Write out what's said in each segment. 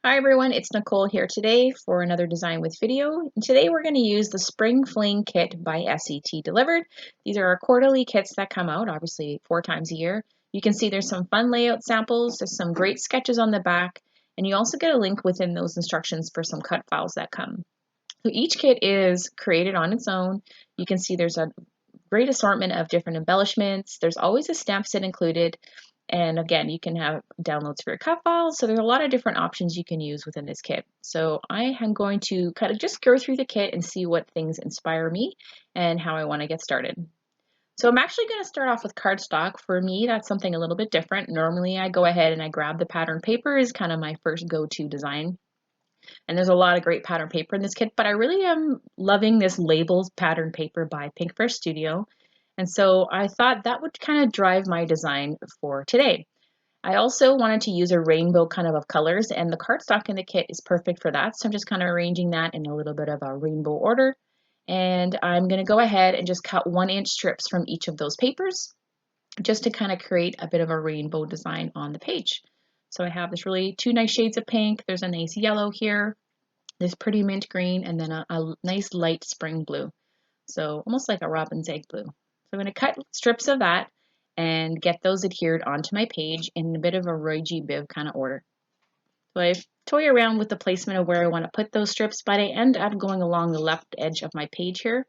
Hi everyone, it's Nicole here today for another Design with video. And today we're going to use the Spring Fling kit by SCT Delivered. These are our quarterly kits that come out, obviously 4 times a year. You can see there's some fun layout samples, there's some great sketches on the back, and you also get a link within those instructions for some cut files that come. So each kit is created on its own. You can see there's a great assortment of different embellishments. There's always a stamp set included. And again, you can have downloads for your cut files. So there's a lot of different options you can use within this kit. So I am going to kind of just go through the kit and see what things inspire me and how I want to get started. So I'm actually going to start off with cardstock. For me, that's something a little bit different. Normally I go ahead and I grab the pattern paper as kind of my first go-to design. And there's a lot of great pattern paper in this kit, but I really am loving this labels pattern paper by Pinkfresh Studio. And so I thought that would kind of drive my design for today. I also wanted to use a rainbow kind of colors, and the cardstock in the kit is perfect for that. So I'm just kind of arranging that in a little bit of a rainbow order. And I'm going to go ahead and just cut 1-inch strips from each of those papers just to kind of create a bit of a rainbow design on the page. So I have this really 2 nice shades of pink. There's a nice yellow here, this pretty mint green, and then a nice light spring blue. So almost like a robin's egg blue. So I'm going to cut strips of that and get those adhered onto my page in a bit of a Roy G. Biv kind of order. So I toy around with the placement of where I want to put those strips, but I end up going along the left edge of my page here.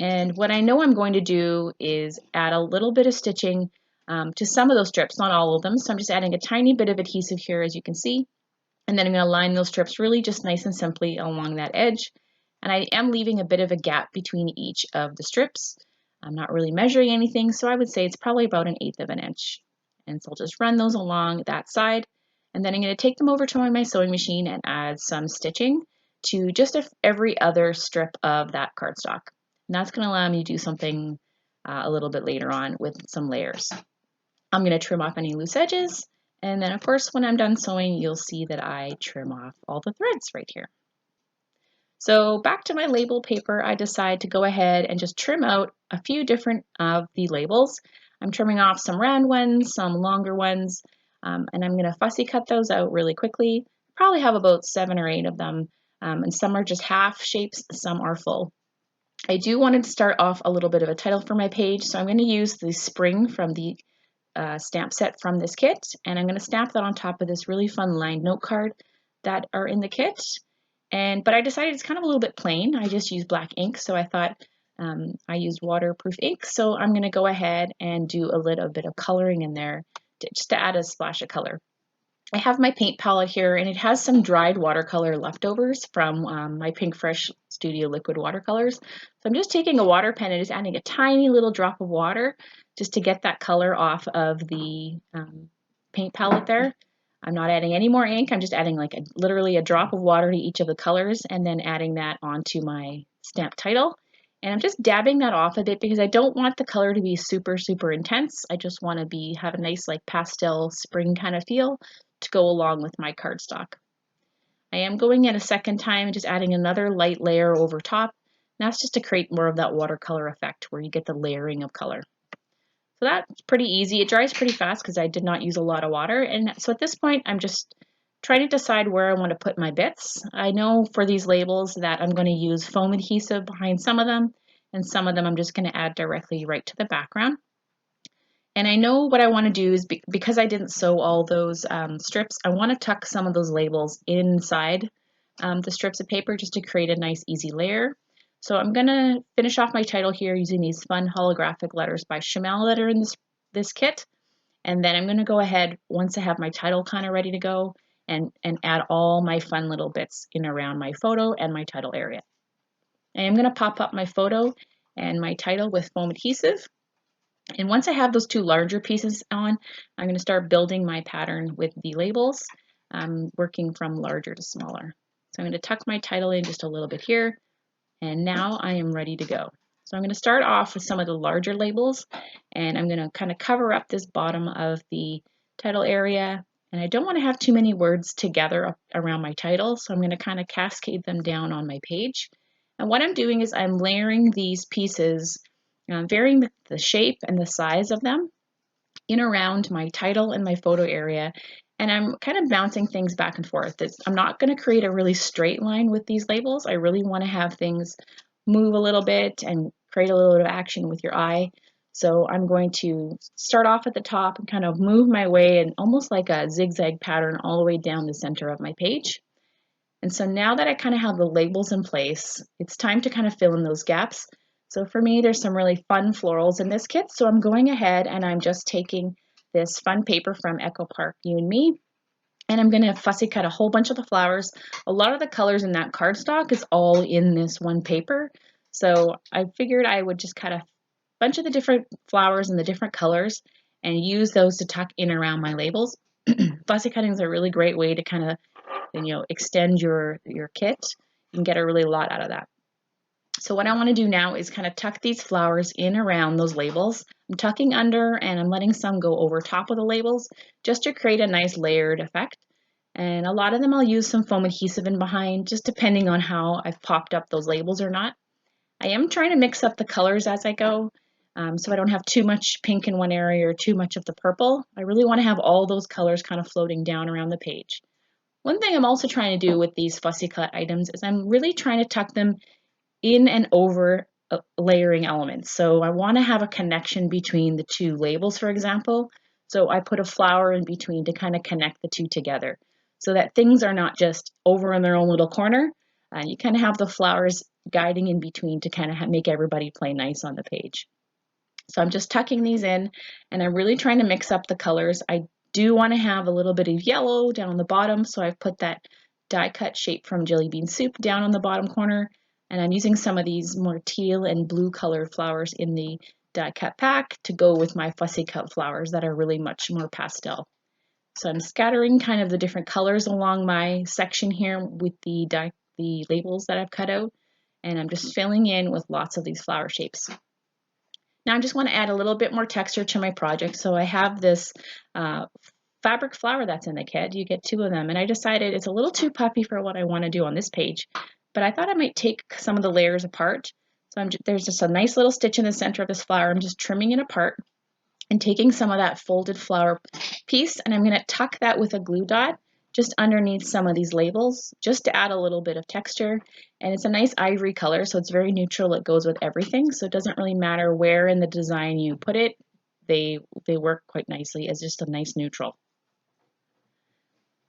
And what I know I'm going to do is add a little bit of stitching to some of those strips, not all of them. So I'm just adding a tiny bit of adhesive here, as you can see. And then I'm going to line those strips really just nice and simply along that edge. And I am leaving a bit of a gap between each of the strips. I'm not really measuring anything, so I would say it's probably about 1/8 of an inch. And so I'll just run those along that side. And then I'm going to take them over to my sewing machine and add some stitching to just every other strip of that cardstock. And that's going to allow me to do something a little bit later on with some layers. I'm going to trim off any loose edges. And then of course, when I'm done sewing, you'll see that I trim off all the threads right here. So back to my label paper, I decide to go ahead and just trim out a few different of the labels. I'm trimming off some round ones, some longer ones, and I'm going to fussy cut those out really quickly. Probably have about 7 or 8 of them, and some are just half shapes, some are full. I do want to start off a little bit of a title for my page, so I'm going to use the Spring from the stamp set from this kit, and I'm going to stamp that on top of this really fun lined note card that are in the kit. But I decided it's kind of a little bit plain. I just used black ink, so I thought I used waterproof ink. So I'm going to go ahead and do a little bit of coloring in there just to add a splash of color. I have my paint palette here, and it has some dried watercolor leftovers from my Pinkfresh Studio liquid watercolors. So I'm just taking a water pen and just adding a tiny little drop of water just to get that color off of the paint palette there. I'm not adding any more ink. I'm just adding like literally a drop of water to each of the colors and then adding that onto my stamp title. And I'm just dabbing that off a bit because I don't want the color to be super, super intense. I just want to have a nice like pastel spring kind of feel to go along with my cardstock. I am going in a second time and just adding another light layer over top. And that's just to create more of that watercolor effect where you get the layering of color. So that's pretty easy. It dries pretty fast because I did not use a lot of water. And so at this point, I'm just trying to decide where I want to put my bits. I know for these labels that I'm going to use foam adhesive behind some of them, and some of them I'm just going to add directly right to the background. And I know what I want to do is because I didn't sew all those strips, I want to tuck some of those labels inside the strips of paper just to create a nice easy layer. So I'm going to finish off my title here using these fun holographic letters by Chamel that are in this kit. And then I'm going to go ahead, once I have my title kind of ready to go, and add all my fun little bits in around my photo and my title area. I am going to pop up my photo and my title with foam adhesive. And once I have those 2 larger pieces on, I'm going to start building my pattern with the labels, working from larger to smaller. So I'm going to tuck my title in just a little bit here. And now I am ready to go. So I'm going to start off with some of the larger labels, and I'm going to kind of cover up this bottom of the title area. And I don't want to have too many words together around my title, so I'm going to kind of cascade them down on my page. And what I'm doing is I'm layering these pieces, varying the shape and the size of them in around my title and my photo area. and I'm kind of bouncing things back and forth. I'm not going to create a really straight line with these labels. I really want to have things move a little bit and create a little bit of action with your eye. So I'm going to start off at the top and kind of move my way in almost like a zigzag pattern all the way down the center of my page. And so now that I kind of have the labels in place, it's time to kind of fill in those gaps. So for me, there's some really fun florals in this kit. So I'm going ahead and I'm just taking this fun paper from Echo Park You and Me, and I'm going to fussy cut a whole bunch of the flowers. A lot of the colors in that cardstock is all in this one paper. So I figured I would just cut a bunch of the different flowers and the different colors and use those to tuck in around my labels. Fussy cutting is a really great way to kind of extend your kit. You can get a really lot out of that. So what I want to do now is kind of tuck these flowers in around those labels. I'm tucking under and I'm letting some go over top of the labels just to create a nice layered effect. And a lot of them I'll use some foam adhesive in behind, just depending on how I've popped up those labels or not. I am trying to mix up the colors as I go, so I don't have too much pink in one area or too much of the purple. I really want to have all those colors kind of floating down around the page. One thing I'm also trying to do with these fussy cut items is I'm really trying to tuck them in and over layering elements. So I want to have a connection between the two labels, for example. So I put a flower in between to kind of connect the two together so that things are not just over in their own little corner. You kind of have the flowers guiding in between to kind of make everybody play nice on the page. So I'm just tucking these in and I'm really trying to mix up the colors. I do want to have a little bit of yellow down the bottom, so I've put that die cut shape from Jelly Bean Soup down on the bottom corner, and I'm using some of these more teal and blue colored flowers in the die cut pack to go with my fussy cut flowers that are really much more pastel. So I'm scattering kind of the different colors along my section here with the labels that I've cut out, and I'm just filling in with lots of these flower shapes. Now I just want to add a little bit more texture to my project, so I have this fabric flower that's in the kit. You get 2 of them, and I decided it's a little too puffy for what I want to do on this page, but I thought I might take some of the layers apart. So there's just a nice little stitch in the center of this flower. I'm just trimming it apart and taking some of that folded flower piece, and I'm going to tuck that with a glue dot just underneath some of these labels, just to add a little bit of texture. And it's a nice ivory color, so it's very neutral. It goes with everything, so it doesn't really matter where in the design you put it. They work quite nicely as just a nice neutral.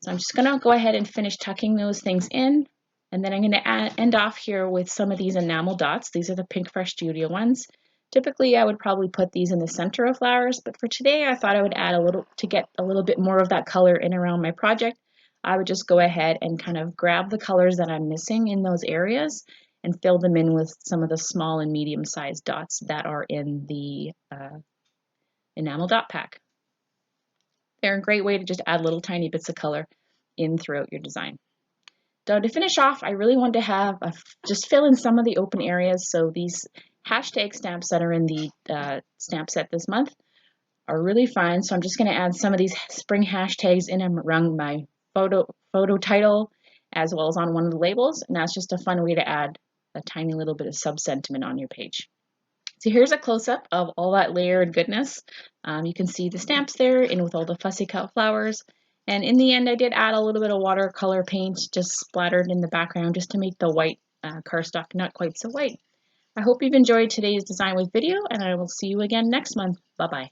So I'm just going to go ahead and finish tucking those things in, and then I'm going to end off here with some of these enamel dots. These are the Pink Fresh Studio ones. Typically, I would probably put these in the center of flowers, but for today, I thought I would add a little to get a little bit more of that color in around my project. I would just go ahead and kind of grab the colors that I'm missing in those areas and fill them in with some of the small and medium-sized dots that are in the enamel dot pack. They're a great way to just add little tiny bits of color in throughout your design. So to finish off, I really wanted to have just fill in some of the open areas. So these hashtag stamps that are in the stamp set this month are really fun. So I'm just going to add some of these spring hashtags in around my photo title as well as on one of the labels. And that's just a fun way to add a tiny little bit of sub-sentiment on your page. So here's a close-up of all that layered goodness. You can see the stamps there in with all the fussy cut flowers. And in the end, I did add a little bit of watercolor paint just splattered in the background just to make the white cardstock not quite so white. I hope you've enjoyed today's design with video, and I will see you again next month. Bye-bye.